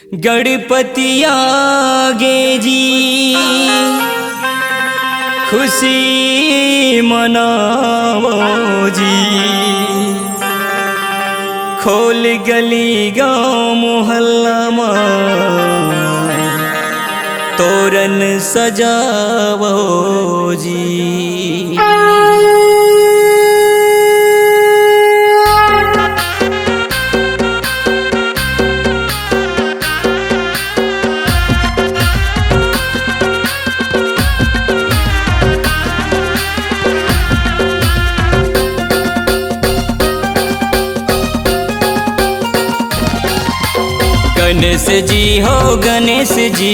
गणपति आगे जी खुशी मनावो जी। खोल गली गाँव मोहल्ला में तोरण सजावो जी। गणेश जी हो गणेश जी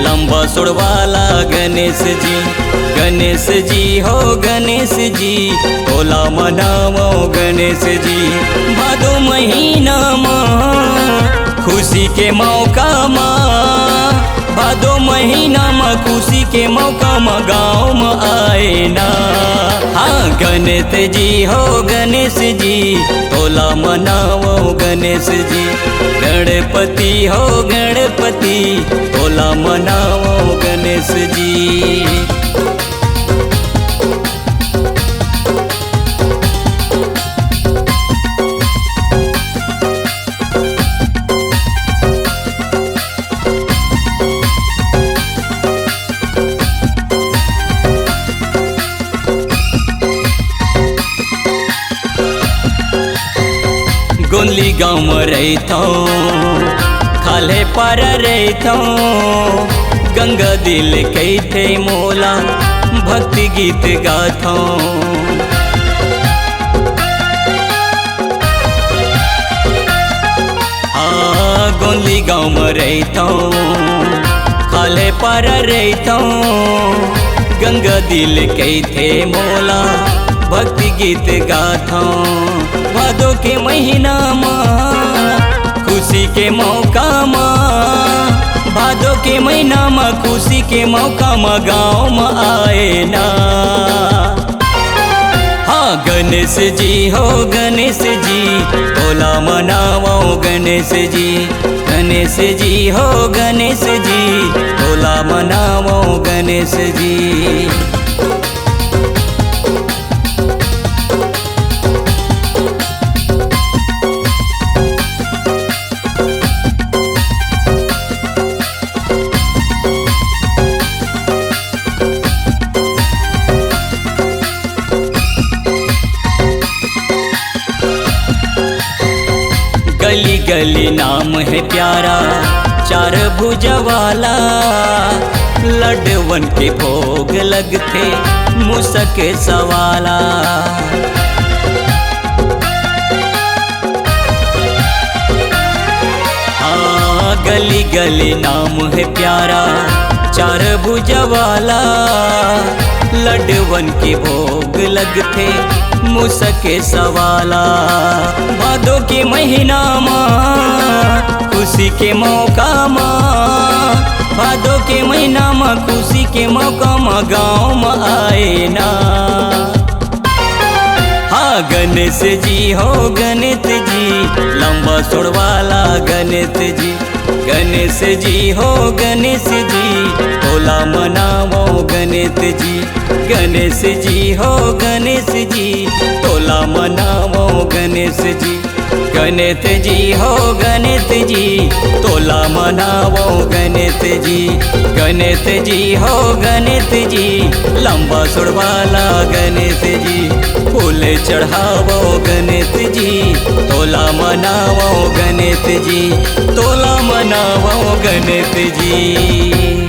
लंबा सुर वाला गणेश जी। गणेश जी हो गणेश जी होला मनावो गणेश जी। भादो महीना में खुशी के मौका में, भादो महीना में खुशी के मौका में गाँव में आए ना। हाँ गणेश जी हो गणेश जी होला मनावो गणेश जी। गणपति हो गणपति होला मनावो गणेश जी। गोली गाँव में रहता खाले पर रहता। गंगा दिल कहते मोला भक्ति गीत गाता। गोली गाँव में रहता खाले पर रहता। गंगा दिल कहते मोला भक्ति गीत गाता। भादो के महीना में खुशी के मौका में, भादो के महीना में खुशी के मौका में गाँव में आए ना। हाँ गणेश जी हो गणेश जी होला मनावो गणेश जी। गणेश जी हो गणेश जी होला मनावो गणेश जी। गली गली नाम है प्यारा चार भुजा वाला। लड्डवन के भोग लगते मुसक सवाला। हाँ गली गली नाम है प्यारा चार भुजा वाला। लड्डवन के भोग लगते मुसक सवाला। भादो के महीना में खुशी के मौका में, भादो के महीना में खुशी के मौका में गाँव में आए ना। हाँ गणेश जी हो गणेश जी लंबा सुर वाला गणेश जी। गणेश जी हो गणेश जी होला मनावो गणेश जी। गणेश जी हो गणेश जी होला मनावो गणेश जी। गणेश जी हो गणेश जी तोला मनावो गणेश जी। गणेश जी हो गणेश जी लंबा सुर वाला गणेश जी। फूल चढ़ावो गणेश जी तोला मनावो गणेश जी। तोला मनावो गणेश जी।